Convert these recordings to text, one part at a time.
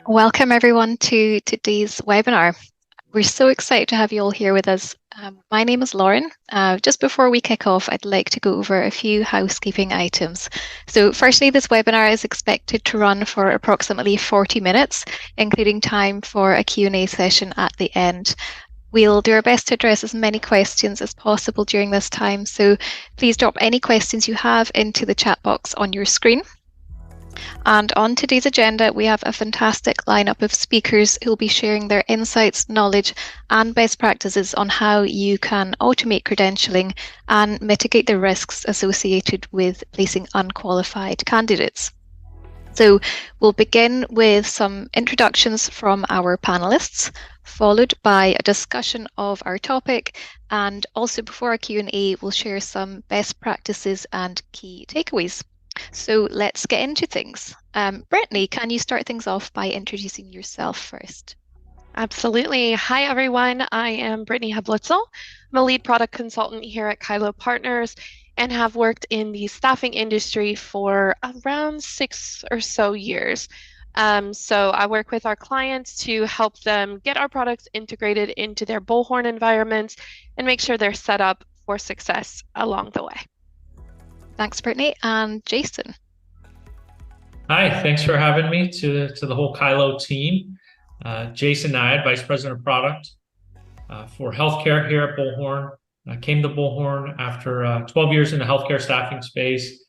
Welcome everyone to today's webinar. We're so excited to have you all here with us. My name is Lauren. Just before we kick off, I'd like to go over a few housekeeping items. So firstly, this webinar is expected to run for approximately 40 minutes, including time for a Q&A session at the end. We'll do our best to address as many questions as possible during this time, so please drop any questions you have into the chat box on your screen. And on today's agenda, we have a fantastic lineup of speakers who will be sharing their insights, knowledge, and best practices on how you can automate credentialing and mitigate the risks associated with placing unqualified candidates. So we'll begin with some introductions from our panelists, followed by a discussion of our topic, and also before our Q&A, we'll share some best practices and key takeaways. So let's get into things. Brittany, can you start things off by introducing yourself first? Absolutely. Hi, everyone. I am Brittany Hablitzel. I'm a lead product consultant here at Kyloe Partners and have worked in the staffing industry for around 6 or so years. So I work with our clients to help them get our products integrated into their Bullhorn environments and make sure they're set up for success along the way. Thanks, Brittany. And Jason. Hi, thanks for having me to the whole Kyloe team. Jason Nyad, Vice President of Product for Healthcare here at Bullhorn. I came to Bullhorn after 12 years in the healthcare staffing space,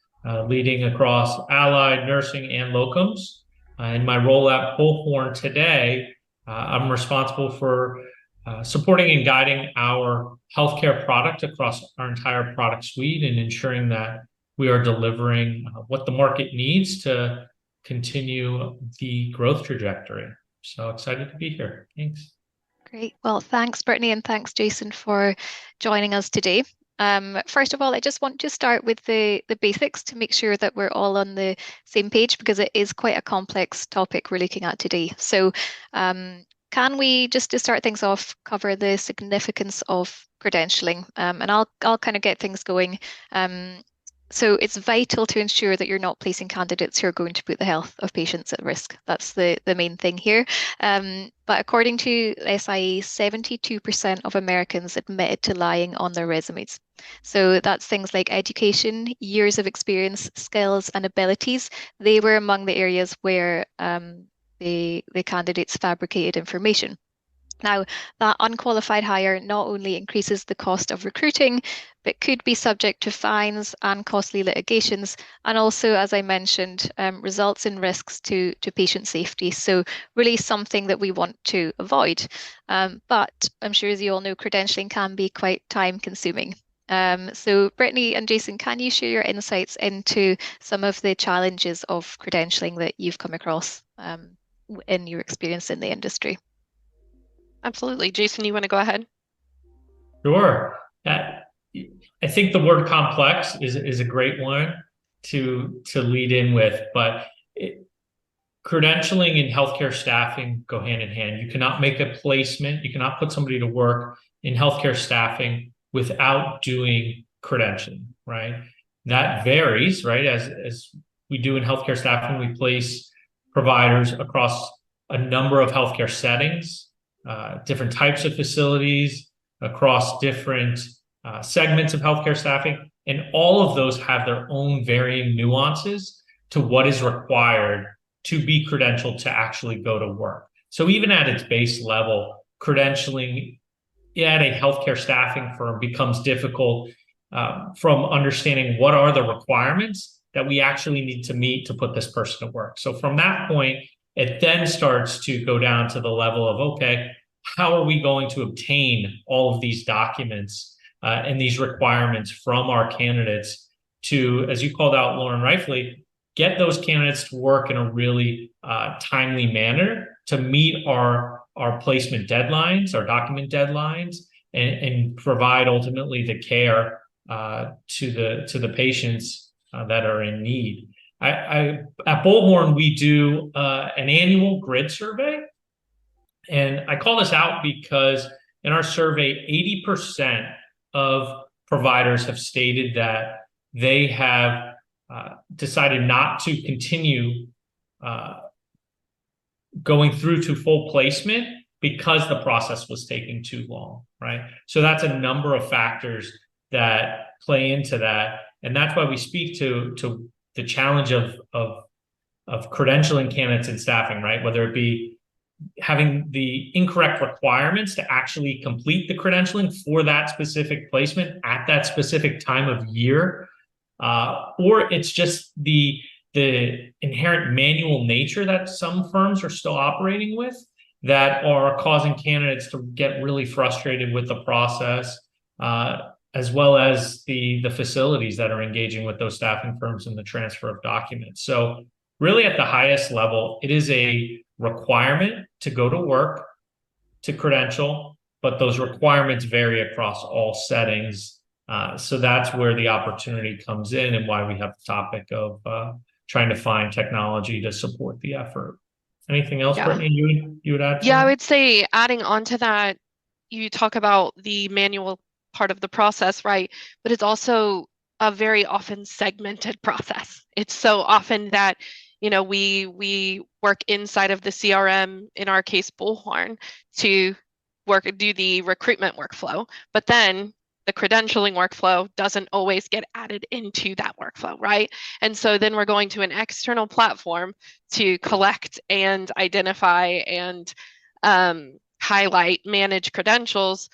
leading across allied, nursing, and locums. In my role at Bullhorn today, I'm responsible for supporting and guiding our healthcare product across our entire product suite and ensuring that we are delivering what the market needs to continue the growth trajectory. So excited to be here. Thanks. Great. Well, thanks, Brittany, and thanks, Jason, for joining us today. First of all, I just want to start with the basics to make sure that we're all on the same page because it is quite a complex topic we're looking at today. So can we, just to start things off, cover the significance of credentialing? And I'll kind of get things going. So it's vital to ensure that you're not placing candidates who are going to put the health of patients at risk. That's the main thing here. But according to SIA, 72% of Americans admitted to lying on their resumes. So that's things like education, years of experience, skills, and abilities. They were among the areas where the candidates fabricated information. Now, that unqualified hire not only increases the cost of recruiting, but could be subject to fines and costly litigations, and also, as I mentioned, results in risks to patient safety. So really something that we want to avoid. But I'm sure, as you all know, credentialing can be quite time-consuming. So Brittany and Jason, can you share your insights into some of the challenges of credentialing that you've come across in your experience in the industry? Absolutely. Jason, you want to go ahead? Sure. I think the word complex is a great one to lead in with, but credentialing and healthcare staffing go hand in hand. You cannot make a placement, you cannot put somebody to work in healthcare staffing without doing credentialing, right? That varies, right? As we do in healthcare staffing, we place providers across a number of healthcare settings, different types of facilities, across different segments of healthcare staffing. And all of those have their own varying nuances to what is required to be credentialed to actually go to work. So even at its base level, credentialing at a healthcare staffing firm becomes difficult from understanding what are the requirements that we actually need to meet to put this person to work. So from that point, it then starts to go down to the level of, okay, how are we going to obtain all of these documents and these requirements from our candidates to, as you called out, Lauren, rightfully, get those candidates to work in a really timely manner to meet our placement deadlines, our document deadlines, and provide ultimately the care to the patients that are in need. At Bullhorn, we do an annual grid survey. And I call this out because in our survey, 80% of providers have stated that they have decided not to continue going through to full placement because the process was taking too long, right? So that's a number of factors that play into that. And that's why we speak to the challenge of credentialing candidates and staffing, right? Whether it be having the incorrect requirements to actually complete the credentialing for that specific placement at that specific time of year, or it's just the inherent manual nature that some firms are still operating with that are causing candidates to get really frustrated with the process, as well as the facilities that are engaging with those staffing firms in the transfer of documents. So really at the highest level, it is a requirement to go to work, to credential, but those requirements vary across all settings. So that's where the opportunity comes in and why we have the topic of trying to find technology to support the effort. Anything else, Brittany, you would add to Yeah, that? I would say adding on to that, you talk about the manual part of the process, right? But it's also a very often segmented process. It's so often that, you know, we work inside of the CRM, in our case, Bullhorn, to do the recruitment workflow, but then the credentialing workflow doesn't always get added into that workflow, right? And so then we're going to an external platform to collect and identify and highlight, manage credentials,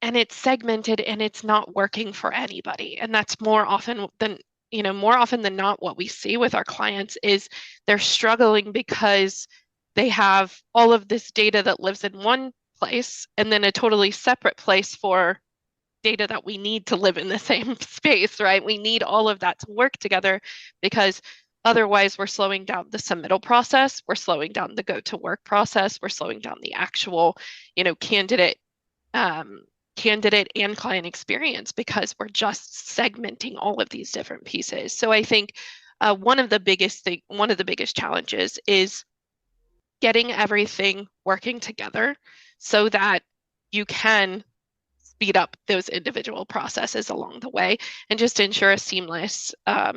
and it's segmented and it's not working for anybody. And that's more often than not what we see with our clients is they're struggling because they have all of this data that lives in one place and then a totally separate place for data that we need to live in the same space, right? We need all of that to work together because otherwise we're slowing down the submittal process, we're slowing down the go to work process, we're slowing down the actual, candidate and client experience because we're just segmenting all of these different pieces. So I think one of the biggest challenges is getting everything working together so that you can speed up those individual processes along the way and just ensure a seamless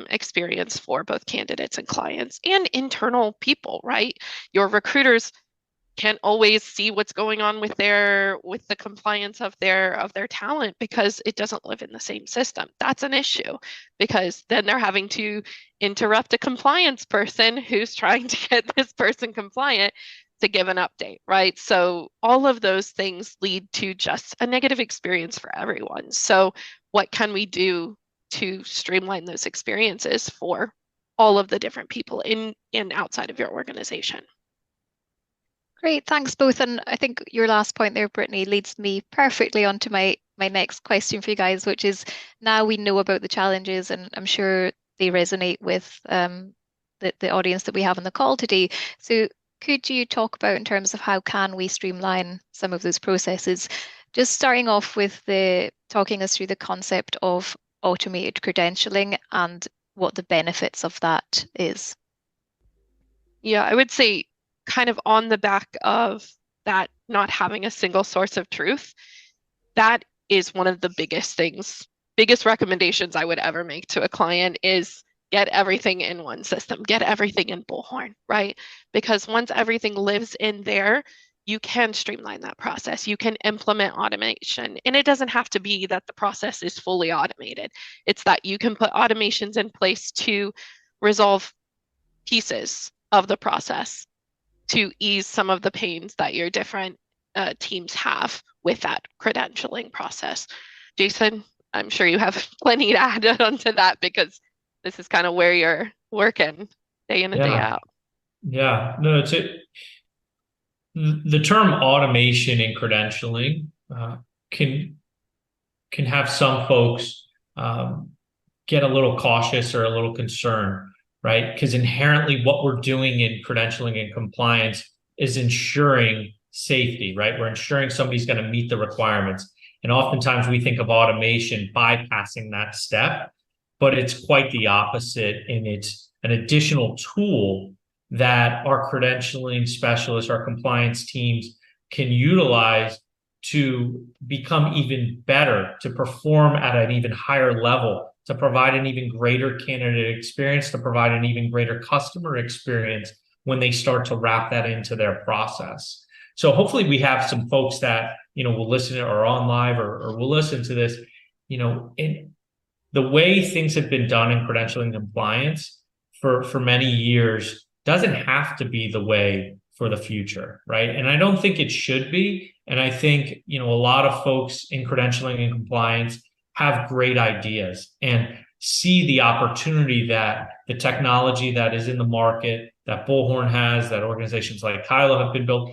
experience for both candidates and clients and internal people, right? Your recruiters can't always see what's going on with the compliance of their talent because it doesn't live in the same system. That's an issue because then they're having to interrupt a compliance person who's trying to get this person compliant to give an update, right? So all of those things lead to just a negative experience for everyone. So what can we do to streamline those experiences for all of the different people in and outside of your organization? Great, thanks both. And I think your last point there, Brittany, leads me perfectly onto my next question for you guys, which is now we know about the challenges, and I'm sure they resonate with the audience that we have on the call today. So could you talk about in terms of how can we streamline some of those processes? Just starting off with talking us through the concept of automated credentialing and what the benefits of that is. Yeah, I would say kind of on the back of that not having a single source of truth, that is one of the biggest recommendations I would ever make to a client is get everything in one system, get everything in Bullhorn, right? Because once everything lives in there, you can streamline that process. You can implement automation. And it doesn't have to be that the process is fully automated. It's that you can put automations in place to resolve pieces of the process to ease some of the pains that your different teams have with that credentialing process. Jason, I'm sure you have plenty to add onto that because this is kind of where you're working day in and day out. Yeah, no, the term automation in credentialing can have some folks get a little cautious or a little concerned, right? Because inherently what we're doing in credentialing and compliance is ensuring safety, right? We're ensuring somebody's going to meet the requirements. And oftentimes we think of automation bypassing that step, but it's quite the opposite. And it's an additional tool that our credentialing specialists, our compliance teams can utilize to become even better, to perform at an even higher level, to provide an even greater candidate experience, to provide an even greater customer experience, when they start to wrap that into their process. So hopefully we have some folks that, will listen or on live or will listen to this, in the way things have been done in credentialing and compliance for many years doesn't have to be the way for the future, right? And I don't think it should be. And I think, a lot of folks in credentialing and compliance have great ideas and see the opportunity that the technology that is in the market, that Bullhorn has, that organizations like Kyloe have been built,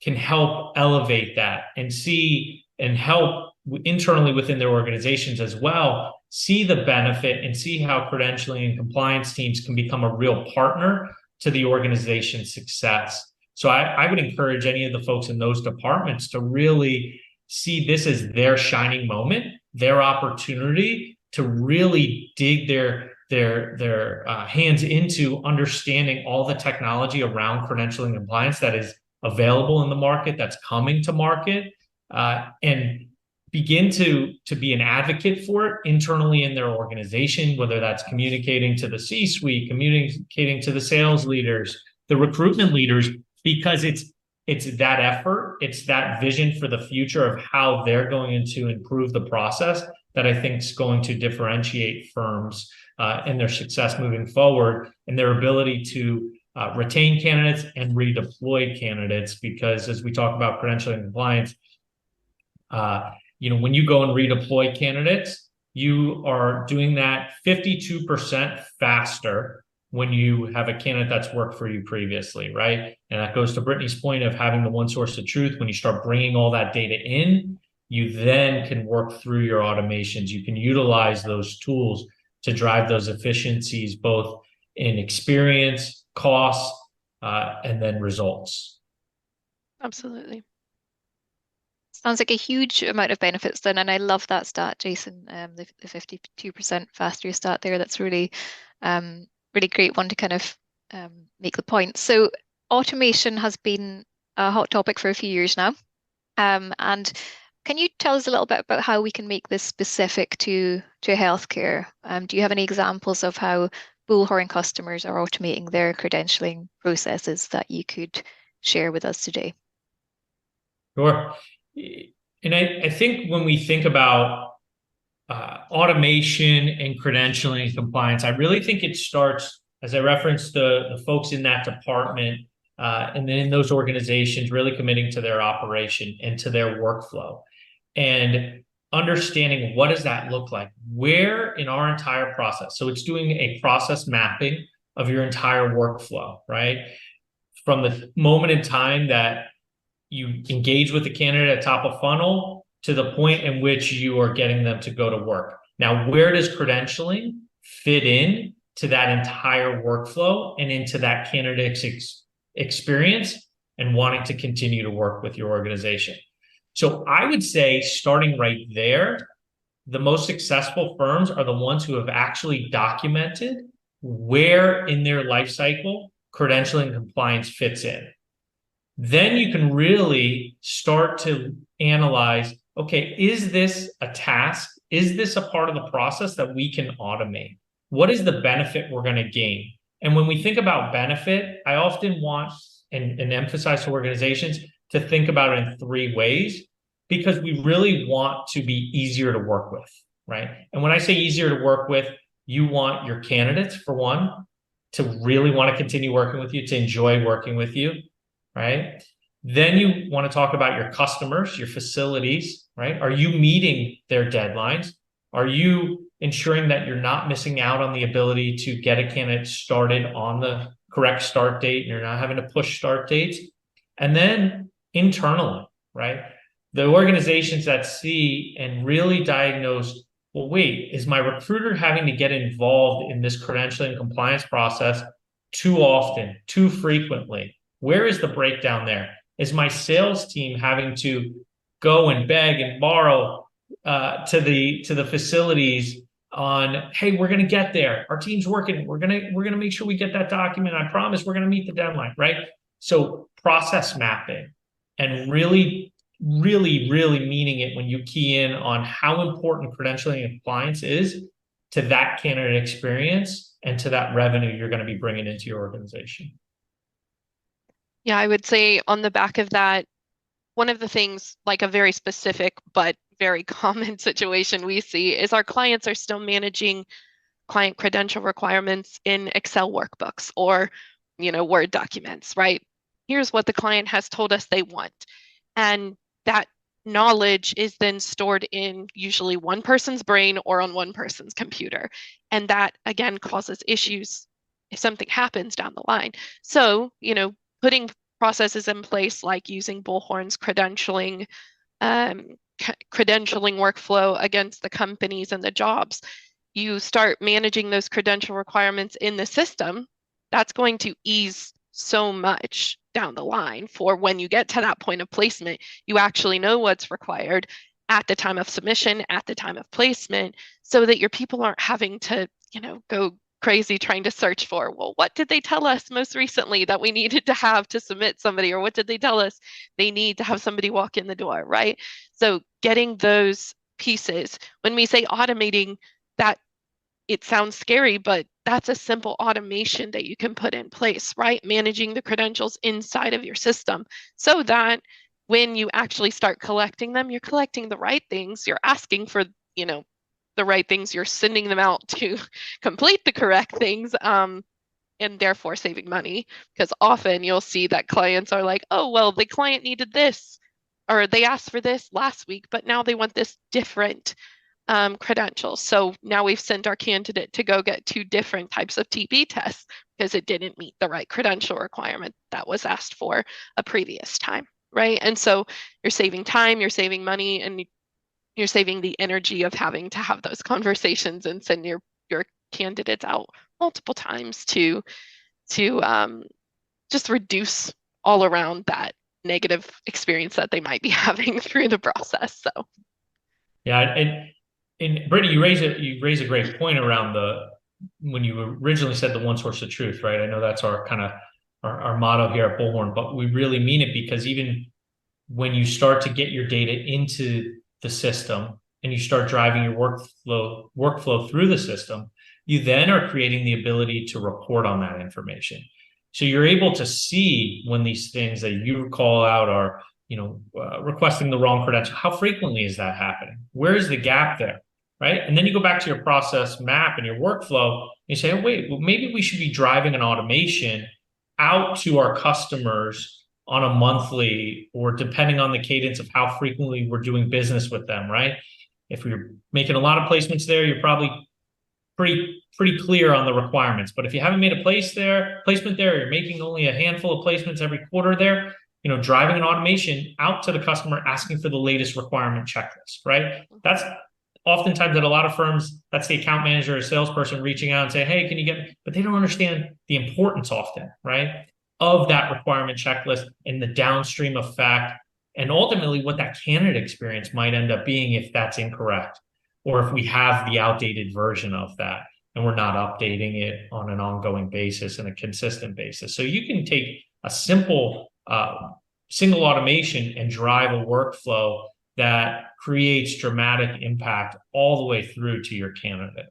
can help elevate that and see and help internally within their organizations as well, see the benefit and see how credentialing and compliance teams can become a real partner to the organization's success. So I would encourage any of the folks in those departments to really see this as their shining moment, their opportunity to really dig their hands into understanding all the technology around credentialing and compliance that is available in the market, that's coming to market, and begin to be an advocate for it internally in their organization, whether that's communicating to the C-suite, communicating to the sales leaders, the recruitment leaders, because it's that effort, it's that vision for the future of how they're going to improve the process that I think is going to differentiate firms and their success moving forward and their ability to retain candidates and redeploy candidates. Because as we talk about credentialing and compliance, when you go and redeploy candidates, you are doing that 52% faster when you have a candidate that's worked for you previously, right? And that goes to Brittany's point of having the one source of truth. When you start bringing all that data in, you then can work through your automations. You can utilize those tools to drive those efficiencies, both in experience, costs, and then results. Absolutely. Sounds like a huge amount of benefits then, and I love that stat, Jason, the 52% faster stat there. That's really really great one to kind of make the point. So automation has been a hot topic for a few years now. And can you tell us a little bit about how we can make this specific to healthcare? Do you have any examples of how Bullhorn customers are automating their credentialing processes that you could share with us today? Sure. And I think when we think about automation and credentialing and compliance, I really think it starts, as I referenced, the folks in that department and then in those organizations really committing to their operation and to their workflow and understanding what does that look like, where in our entire process. So it's doing a process mapping of your entire workflow, right? From the moment in time that you engage with the candidate at top of funnel to the point in which you are getting them to go to work. Now, where does credentialing fit in to that entire workflow and into that candidate's experience and wanting to continue to work with your organization? So I would say starting right there, the most successful firms are the ones who have actually documented where in their life cycle credentialing and compliance fits in. Then you can really start to analyze, okay, is this a task? Is this a part of the process that we can automate? What is the benefit we're going to gain? And when we think about benefit, I often want and emphasize to organizations to think about it in three ways, because we really want to be easier to work with, right? And when I say easier to work with, you want your candidates, for one, to really want to continue working with you, to enjoy working with you, right? Then you want to talk about your customers, your facilities, right? Are you meeting their deadlines? Are you ensuring that you're not missing out on the ability to get a candidate started on the correct start date and you're not having to push start dates? And then internally, right? The organizations that see and really diagnose, well, wait, is my recruiter having to get involved in this credentialing and compliance process too often, too frequently? Where is the breakdown there? Is my sales team having to go and beg and borrow to the facilities on, hey, we're going to get there. Our team's working. We're gonna make sure we get that document. I promise we're going to meet the deadline, right? So process mapping and really meaning it when you key in on how important credentialing and compliance is to that candidate experience and to that revenue you're going to be bringing into your organization. Yeah, I would say on the back of that, one of the things, like a very specific but very common situation we see, is our clients are still managing client credential requirements in Excel workbooks or, Word documents, right? Here's what the client has told us they want. And that knowledge is then stored in usually one person's brain or on one person's computer. And that, again, causes issues if something happens down the line. So, putting processes in place like using Bullhorn's um, credentialing workflow against the companies and the jobs, you start managing those credential requirements in the system, that's going to ease so much down the line for when you get to that point of placement, you actually know what's required at the time of submission, at the time of placement, so that your people aren't having to, go crazy trying to search for, well, what did they tell us most recently that we needed to have to submit somebody, or what did they tell us they need to have somebody walk in the door, right? So getting those pieces, when we say automating, that it sounds scary, but that's a simple automation that you can put in place, right? Managing the credentials inside of your system so that when you actually start collecting them, you're collecting the right things, you're asking for, the right things, you're sending them out to complete the correct things, and therefore saving money. Because often you'll see that clients are like, oh, well, the client needed this, or they asked for this last week, but now they want this different credentials. So now we've sent our candidate to go get 2 different types of TB tests because it didn't meet the right credential requirement that was asked for a previous time, right? And so you're saving time, you're saving money, and you're saving the energy of having to have those conversations and send your candidates out multiple times to just reduce all around that negative experience that they might be having through the process. So Yeah, and Brittany, you raise a great point around when you originally said the one source of truth, right? I know that's our kind of our motto here at Bullhorn, but we really mean it, because even when you start to get your data into the system and you start driving your workflow through the system, you then are creating the ability to report on that information. So you're able to see when these things that you call out are, requesting the wrong credential. How frequently is that happening? Where is the gap there? Right. And then you go back to your process map and your workflow, and you say, oh, wait, well, maybe we should be driving an automation out to our customers on a monthly, or depending on the cadence of how frequently we're doing business with them, right? If we're making a lot of placements there, you're probably pretty clear on the requirements. But if you haven't made a placement there, you're making only a handful of placements every quarter there, driving an automation out to the customer, asking for the latest requirement checklist, right? That's oftentimes at a lot of firms, that's the account manager or salesperson reaching out and say, hey, can you get, but they don't understand the importance often, right, of that requirement checklist and the downstream effect, and ultimately what that candidate experience might end up being if that's incorrect, or if we have the outdated version of that and we're not updating it on an ongoing basis and a consistent basis. So you can take a simple single automation and drive a workflow that creates dramatic impact all the way through to your candidate.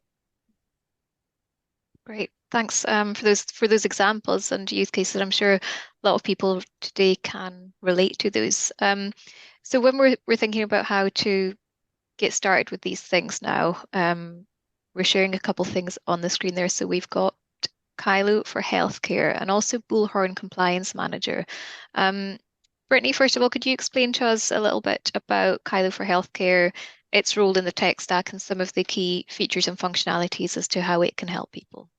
Great. Thanks for those examples and use cases. I'm sure a lot of people today can relate to those. So when we're thinking about how to get started with these things now, we're sharing a couple things on the screen there. So we've got Kyloe for healthcare and also Bullhorn Compliance Manager. Brittany, first of all, could you explain to us a little bit about Kyloe for healthcare, its role in the tech stack, and some of the key features and functionalities as to how it can help people?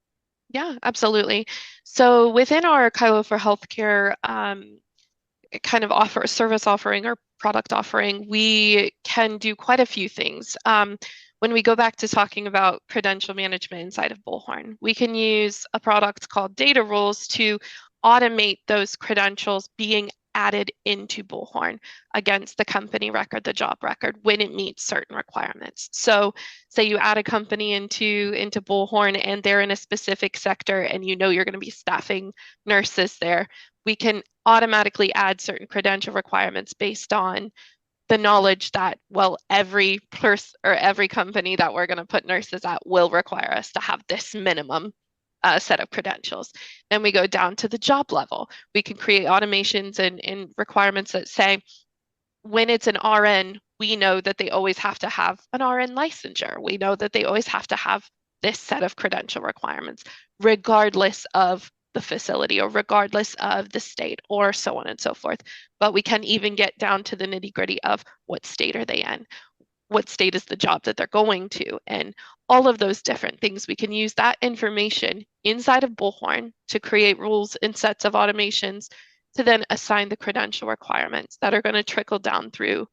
Yeah, absolutely. So within our Kyloe for healthcare kind of service offering or product offering, we can do quite a few things. When we go back to talking about credential management inside of Bullhorn, we can use a product called Data Rules to automate those credentials being added into Bullhorn against the company record, the job record, when it meets certain requirements. So say you add a company into Bullhorn and they're in a specific sector and you're going to be staffing nurses there, we can automatically add certain credential requirements based on the knowledge that, well, every person or every company that we're going to put nurses at will require us to have this minimum set of credentials. Then we go down to the job level. We can create automations and requirements that say, when it's an RN, we know that they always have to have an RN licensure. We know that they always have to have this set of credential requirements, regardless of the facility or regardless of the state or so on and so forth. But we can even get down to the nitty-gritty of what state are they in, what state is the job that they're going to, and all of those different things. We can use that information inside of Bullhorn to create rules and sets of automations to then assign the credential requirements that are going to trickle down through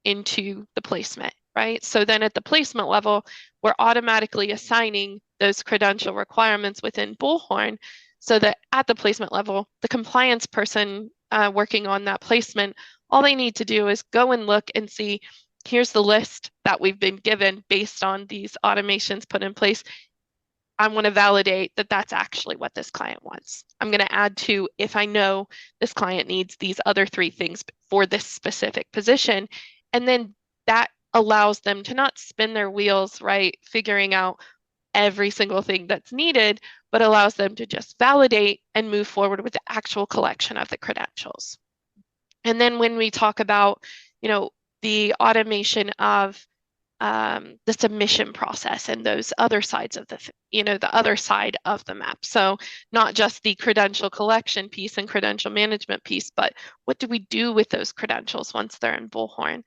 into the placement, right? So then at the placement level, we're automatically assigning those credential requirements within Bullhorn so that at the placement level, the compliance person working on that placement, all they need to do is go and look and see, here's the list that we've been given based on these automations put in place. I want to validate that that's actually what this client wants. I'm going to add to, if I know this client needs these other 3 things for this specific position, and then that allows them to not spin their wheels, right, figuring out every single thing that's needed, but allows them to just validate and move forward with the actual collection of the credentials. And then when we talk about, the automation of the submission process and those other sides of the other side of the map. So not just the credential collection piece and credential management piece, but what do we do with those credentials once they're in Bullhorn?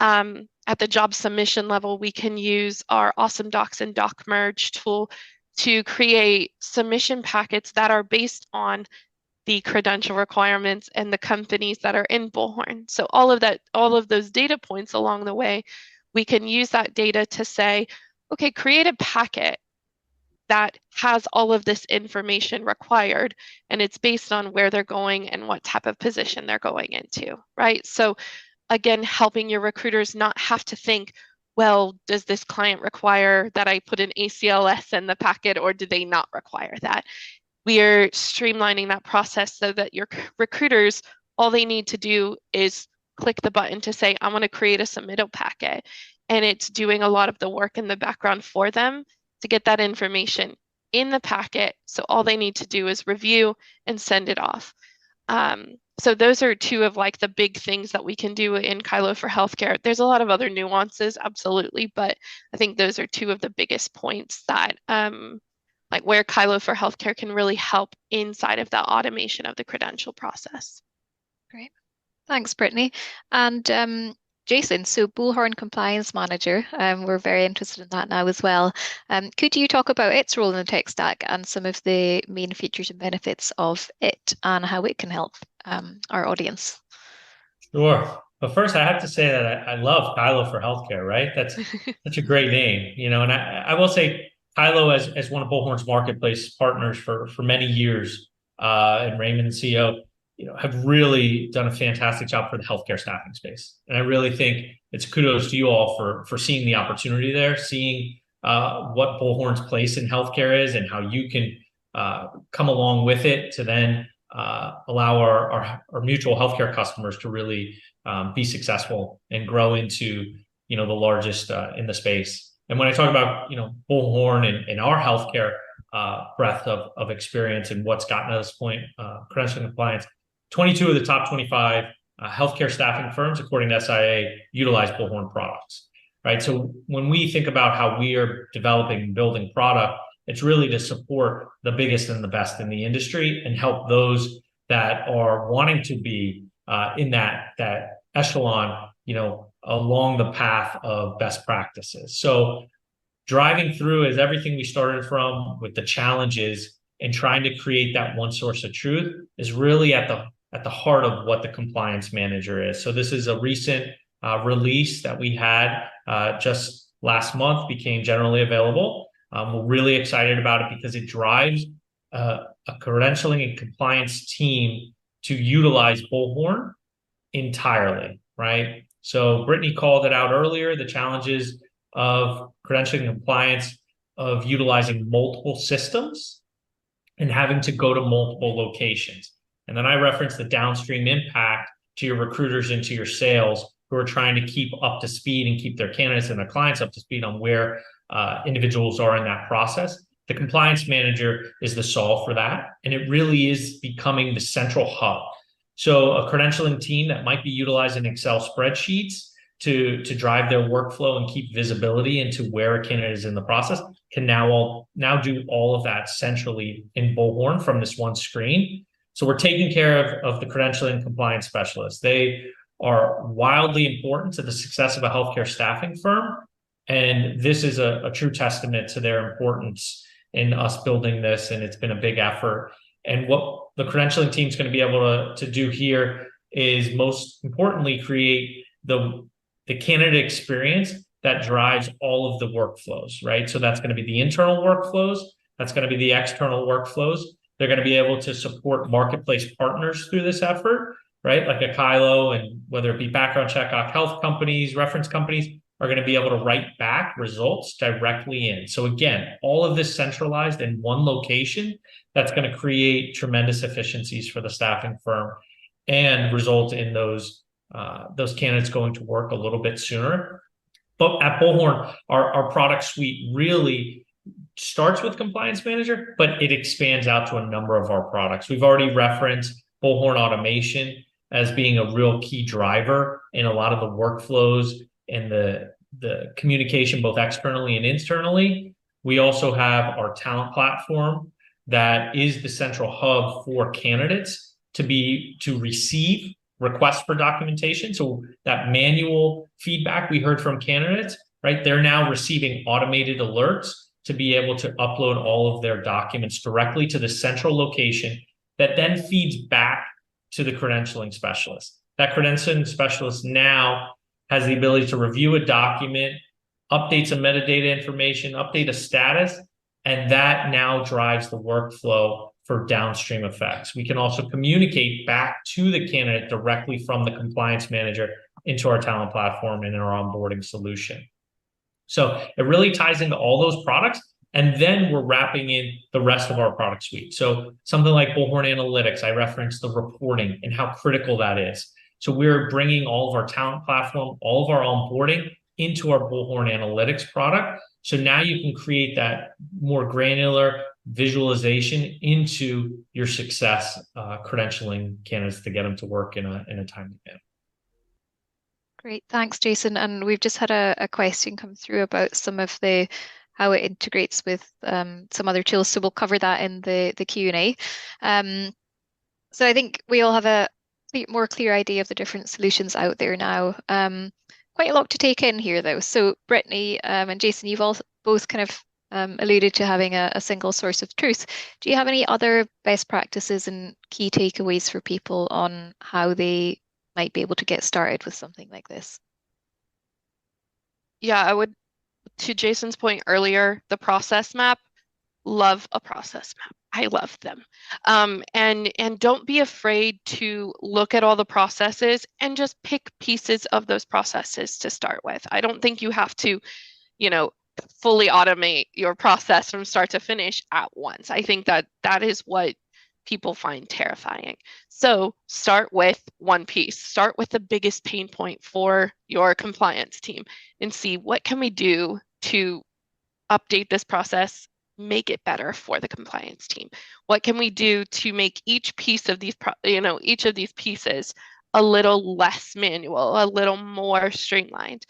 At the job submission level, we can use our Awesome Docs and Doc Merge tool to create submission packets that are based on the credential requirements and the companies that are in Bullhorn. So all of those data points along the way, we can use that data to say, okay, create a packet that has all of this information required, and it's based on where they're going and what type of position they're going into, right? So again, helping your recruiters not have to think, well, does this client require that I put an ACLS in the packet, or do they not require that? We are streamlining that process so that your recruiters, all they need to do is click the button to say, I want to create a submittal packet. And it's doing a lot of the work in the background for them to get that information in the packet. So all they need to do is review and send it off. So those are 2 of the big things that we can do in Kyloe for healthcare. There's a lot of other nuances, absolutely, but I think those are 2 of the biggest points that where Kyloe for healthcare can really help inside of that automation of the credential process. Great. Thanks, Brittany. And Jason, so Bullhorn Compliance Manager, we're very interested in that now as well. Could you talk about its role in the tech stack and some of the main features and benefits of it and how it can help our audience? Sure. But first, I have to say that I love Kyloe for healthcare, right? That's such a great name, and I will say Kyloe as one of Bullhorn's marketplace partners for many years, and Raymond, the CEO, have really done a fantastic job for the healthcare staffing space. And I really think it's kudos to you all for seeing the opportunity there, seeing what Bullhorn's place in healthcare is and how you can come along with it to then allow our mutual healthcare customers to really be successful and grow into, the largest in the space. And when I talk about, Bullhorn and our healthcare breadth of experience and what's gotten us to this point, credentialing compliance, 22 of the top 25 healthcare staffing firms, according to SIA, utilize Bullhorn products, right? So when we think about how we are developing and building product, it's really to support the biggest and the best in the industry and help those that are wanting to be in that echelon, along the path of best practices. So driving through is everything we started from with the challenges and trying to create that one source of truth is really at the heart of what the compliance manager is. So this is a recent release that we had just last month, became generally available. We're really excited about it because it drives a credentialing and compliance team to utilize Bullhorn entirely, right? So Brittany called it out earlier, the challenges of credentialing and compliance of utilizing multiple systems and having to go to multiple locations. And then I referenced the downstream impact to your recruiters and to your sales who are trying to keep up to speed and keep their candidates and their clients up to speed on where individuals are in that process. The compliance manager is the solve for that, and it really is becoming the central hub. So a credentialing team that might be utilizing Excel spreadsheets to drive their workflow and keep visibility into where a candidate is in the process can now do all of that centrally in Bullhorn from this one screen. So we're taking care of the credentialing and compliance specialists. They are wildly important to the success of a healthcare staffing firm. And this is a true testament to their importance in us building this. And it's been a big effort. And what the credentialing team is going to be able to do here is most importantly create the candidate experience that drives all of the workflows, right? So that's going to be the internal workflows. That's going to be the external workflows. They're going to be able to support marketplace partners through this effort, right? Like a Kyloe, and whether it be background check, health companies, reference companies are going to be able to write back results directly in. So again, all of this centralized in one location, that's going to create tremendous efficiencies for the staffing firm and result in those candidates going to work a little bit sooner. But at Bullhorn, our product suite really starts with Compliance Manager, but it expands out to a number of our products. We've already referenced Bullhorn Automation as being a real key driver in a lot of the workflows and the communication, both externally and internally. We also have our talent platform that is the central hub for candidates to receive requests for documentation. So that manual feedback we heard from candidates, right? They're now receiving automated alerts to be able to upload all of their documents directly to the central location that then feeds back to the credentialing specialist. That credentialing specialist now has the ability to review a document, update some metadata information, update a status, and that now drives the workflow for downstream effects. We can also communicate back to the candidate directly from the compliance manager into our talent platform and our onboarding solution. So it really ties into all those products. And then we're wrapping in the rest of our product suite. So something like Bullhorn Analytics, I referenced the reporting and how critical that is. So we're bringing all of our talent platform, all of our onboarding into our Bullhorn Analytics product. So now you can create that more granular visualization into your success credentialing candidates to get them to work in a timely manner. Great, thanks, Jason. And we've just had a question come through about some of how it integrates with some other tools. So we'll cover that in the Q&A. So I think we all have a more clear idea of the different solutions out there now. Quite a lot to take in here, though. So Brittany and Jason, you've all both kind of alluded to having a single source of truth. Do you have any other best practices and key takeaways for people on how they might be able to get started with something like this? Yeah, I would, to Jason's point earlier, the process map, love a process map. I love them. And don't be afraid to look at all the processes and just pick pieces of those processes to start with. I don't think you have to, fully automate your process from start to finish at once. I think that is what people find terrifying. So start with one piece. Start with the biggest pain point for your compliance team and see what can we do to update this process, make it better for the compliance team. What can we do to make each piece of these, each of these pieces a little less manual, a little more streamlined.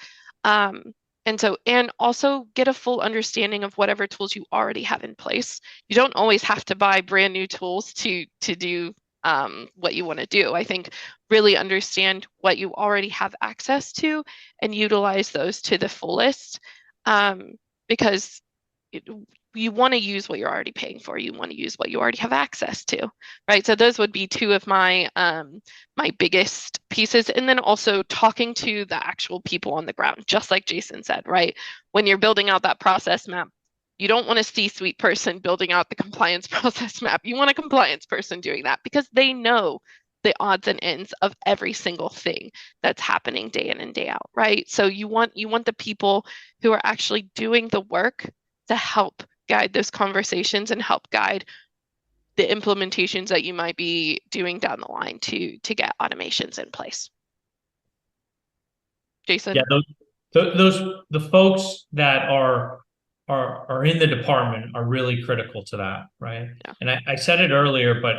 And also get a full understanding of whatever tools you already have in place. You don't always have to buy brand new tools to do what you want to do. I think really understand what you already have access to and utilize those to the fullest, because you want to use what you're already paying for. You want to use what you already have access to, right? So those would be two of my my biggest pieces. And then also talking to the actual people on the ground, just like Jason said, right? When you're building out that process map, you don't want a C-suite person building out the compliance process map. You want a compliance person doing that because they know the odds and ends of every single thing that's happening day in and day out, right? So you want the people who are actually doing the work to help guide those conversations and help guide the implementations that you might be doing down the line to get automations in place. Jason? Yeah, the folks that are are in the department are really critical to that, right? Yeah. And I said it earlier, but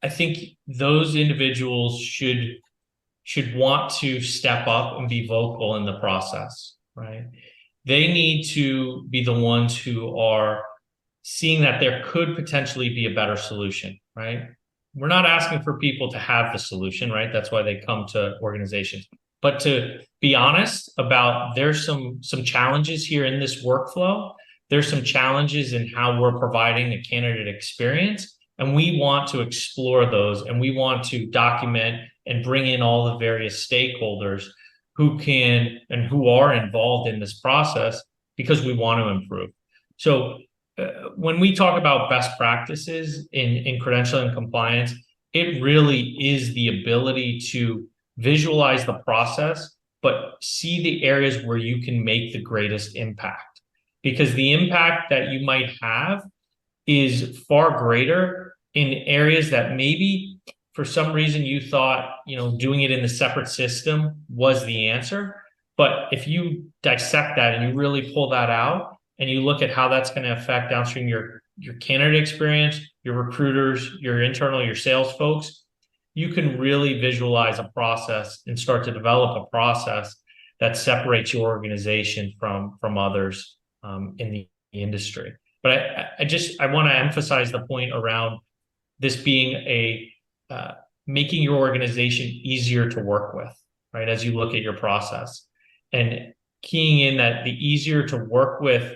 I think those individuals should want to step up and be vocal in the process, right? They need to be the ones who are seeing that there could potentially be a better solution, right? We're not asking for people to have the solution, right? That's why they come to organizations. But to be honest about there's some challenges here in this workflow. There's some challenges in how we're providing a candidate experience. And we want to explore those, and we want to document and bring in all the various stakeholders who can and who are involved in this process because we want to improve. So when we talk about best practices in credentialing and compliance, it really is the ability to visualize the process, but see the areas where you can make the greatest impact. Because the impact that you might have is far greater in areas that maybe for some reason you thought, doing it in the separate system was the answer. But if you dissect that and you really pull that out and you look at how that's going to affect downstream your candidate experience, your recruiters, your internal, your sales folks, you can really visualize a process and start to develop a process that separates your organization from others in the industry. But I want to emphasize the point around this being making your organization easier to work with, right? As you look at your process and keying in that the easier to work with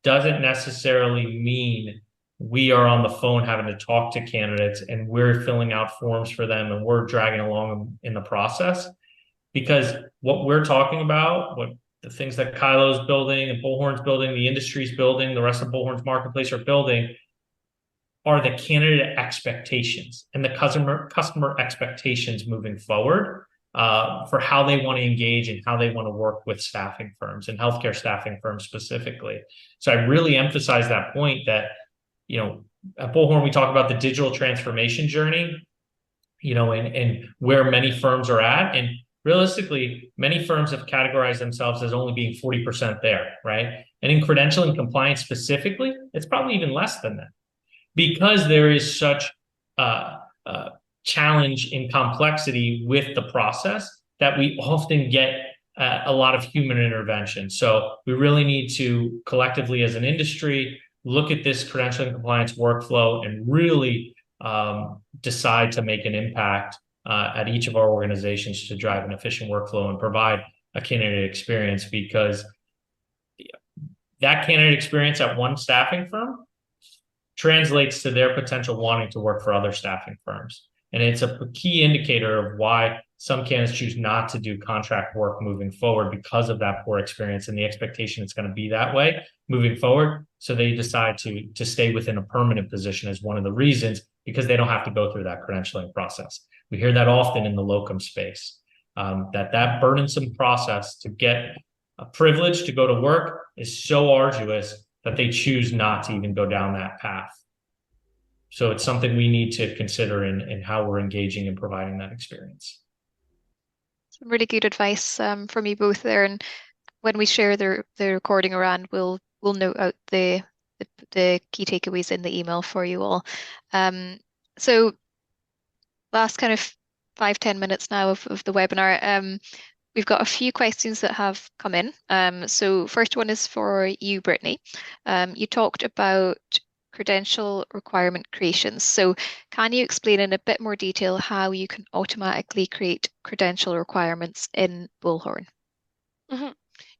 doesn't necessarily mean we are on the phone having to talk to candidates and we're filling out forms for them and we're dragging along in the process. Because what we're talking about, what the things that Kyloe's building and Bullhorn's building, the industry's building, the rest of Bullhorn's marketplace are building, are the candidate expectations and the customer expectations moving forward for how they want to engage and how they want to work with staffing firms and healthcare staffing firms specifically. So I really emphasize that point that, at Bullhorn, we talk about the digital transformation journey, and where many firms are at. And realistically, many firms have categorized themselves as only being 40% there, right? And in credentialing compliance specifically, it's probably even less than that, because there is such challenge in complexity with the process that we often get a lot of human intervention. So we really need to collectively as an industry look at this credentialing compliance workflow and really decide to make an impact at each of our organizations to drive an efficient workflow and provide a candidate experience, because that candidate experience at one staffing firm translates to their potential wanting to work for other staffing firms. And it's a key indicator of why some candidates choose not to do contract work moving forward, because of that poor experience and the expectation it's going to be that way moving forward. So they decide to stay within a permanent position as one of the reasons, because they don't have to go through that credentialing process. We hear that often in the locum space, that burdensome process to get a privilege to go to work is so arduous that they choose not to even go down that path. So it's something we need to consider in how we're engaging and providing that experience. Some really good advice from you both there. And when we share the recording around, we'll note out the key takeaways in the email for you all. So last kind of 5-10 minutes now of the webinar. We've got a few questions that have come in. So first one is for you, Brittany. You talked about credential requirement creations. So can you explain in a bit more detail how you can automatically create credential requirements in Bullhorn? Mm-hmm.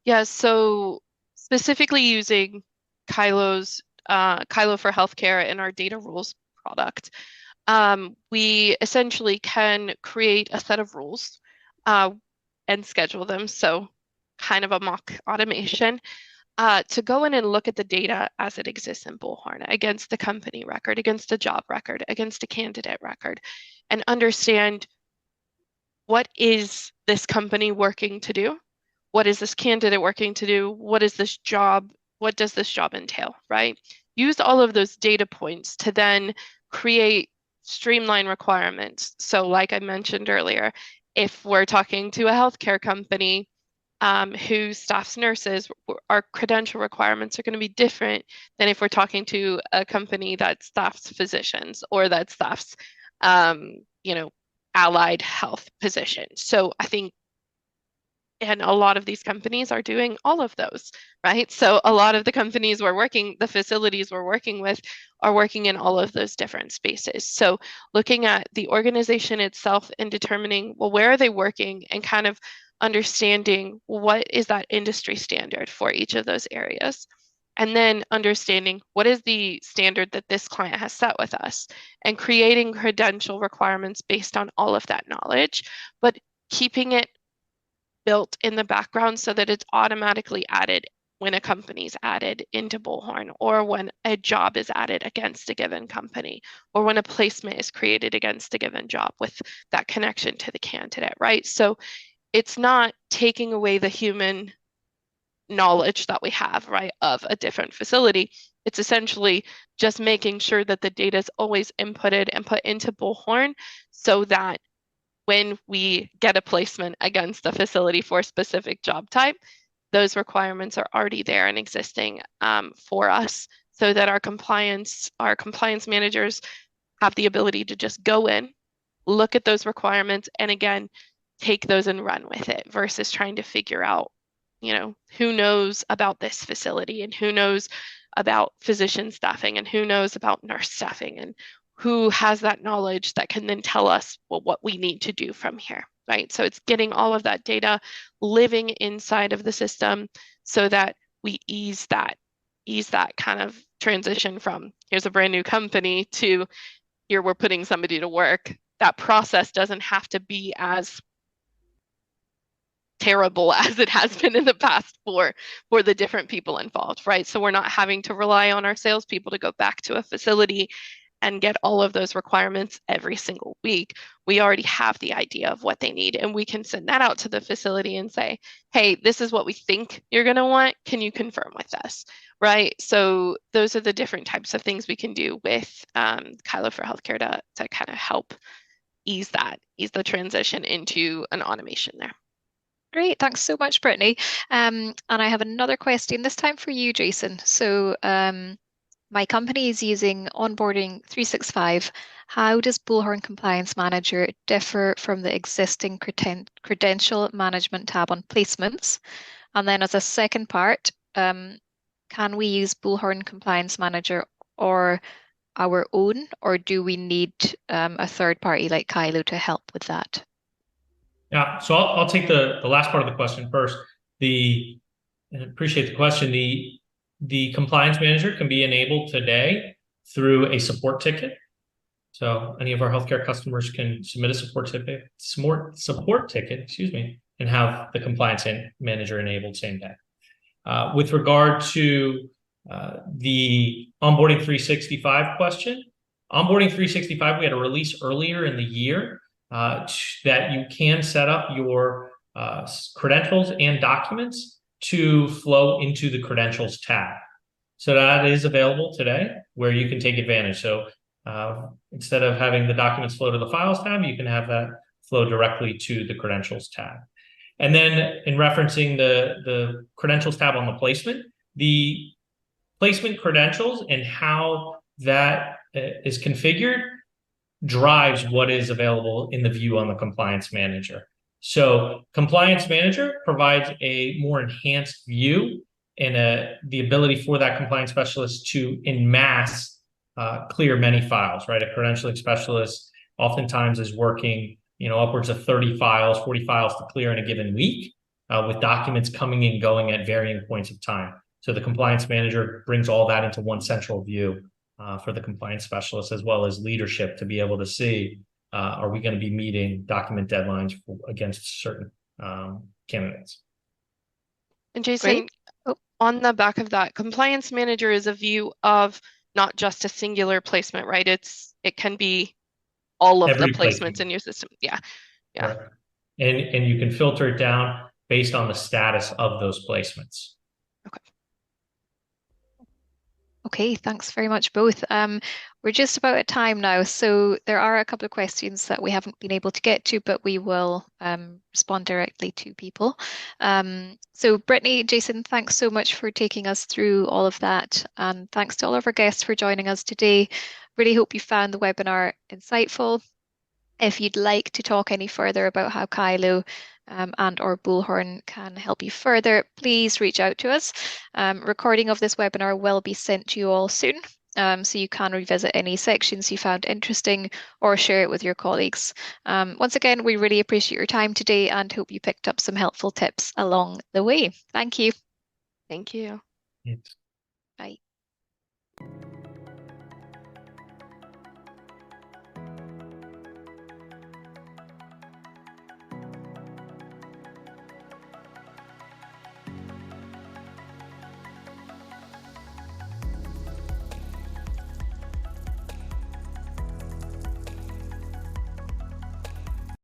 Yeah, so specifically using Kyloe for Healthcare in our data rules product, we essentially can create a set of rules and schedule them. So kind of a mock automation to go in and look at the data as it exists in Bullhorn against the company record, against a job record, against a candidate record, and understand what is this company working to do? What is this candidate working to do? What is this job? What does this job entail, right? Use all of those data points to then create streamline requirements. So like I mentioned earlier, if we're talking to a healthcare company, who staffs nurses, our credential requirements are going to be different than if we're talking to a company that staffs physicians or that staffs, allied health positions. So I think, and a lot of these companies are doing all of those, right? So a lot of the companies the facilities we're working with are working in all of those different spaces. So looking at the organization itself and determining, well, where are they working, and kind of understanding what is that industry standard for each of those areas. And then understanding what is the standard that this client has set with us, and creating credential requirements based on all of that knowledge, but keeping it built in the background so that it's automatically added when a company's added into Bullhorn, or when a job is added against a given company, or when a placement is created against a given job with that connection to the candidate, right? So it's not taking away the human knowledge that we have, right, of a different facility. It's essentially just making sure that the data is always inputted and put into Bullhorn, so that when we get a placement against a facility for a specific job type, those requirements are already there and existing for us, so that our compliance managers have the ability to just go in, look at those requirements, and again, take those and run with it, versus trying to figure out, who knows about this facility, and who knows about physician staffing, and who knows about nurse staffing, and who has that knowledge that can then tell us, well, what we need to do from here, right? So it's getting all of that data living inside of the system, so that we ease that kind of transition from, here's a brand new company, to here we're putting somebody to work. That process doesn't have to be as terrible as it has been in the past for the different people involved, right? So we're not having to rely on our salespeople to go back to a facility and get all of those requirements every single week. We already have the idea of what they need, and we can send that out to the facility and say, hey, this is what we think you're going to want. Can you confirm with us, right? So those are the different types of things we can do with Kyloe for Healthcare to kind of help ease the transition into an automation there. Great, thanks so much, Brittany. And I have another question, this time for you, Jason. So my company is using Onboarding 365. How does Bullhorn Compliance Manager differ from the existing credential management tab on placements? And then as a second part, can we use Bullhorn Compliance Manager or our own, or do we need a third party like Kyloe to help with that? Yeah, so I'll take the last part of the question first. I appreciate the question. The compliance manager can be enabled today through a support ticket. So any of our healthcare customers can submit a support ticket, and have the compliance manager enabled same day. With regard to the Onboarding 365 question, Onboarding 365, we had a release earlier in the year that you can set up your credentials and documents to flow into the credentials tab. So that is available today, where you can take advantage. So instead of having the documents flow to the files tab, you can have that flow directly to the credentials tab. And then in referencing the credentials tab on the placement credentials and how that is configured drives what is available in the view on the compliance manager. So compliance manager provides a more enhanced view and the ability for that compliance specialist to en masse clear many files, right? A credentialing specialist oftentimes is working, upwards of 30 files, 40 files to clear in a given week, with documents coming and going at varying points of time. So the compliance manager brings all that into one central view for the compliance specialist, as well as leadership, to be able to see, are we going to be meeting document deadlines against certain candidates? And Jason, on the back of that, compliance manager is a view of not just a singular placement, right? It can be all of Every the placements in your system. Yeah. Right. And you can filter it down based on the status of those placements. Okay. Okay, thanks very much both. We're just about at time now, so there are a couple of questions that we haven't been able to get to, but we will respond directly to people. So Brittany, Jason, thanks so much for taking us through all of that, and thanks to all of our guests for joining us today. Really hope you found the webinar insightful. If you'd like to talk any further about how Kyloe and or Bullhorn can help you further, please reach out to us. Recording of this webinar will be sent to you all soon, so you can revisit any sections you found interesting or share it with your colleagues. Once again, we really appreciate your time today and hope you picked up some helpful tips along the way. Thank you. Thank you. Yes. Bye.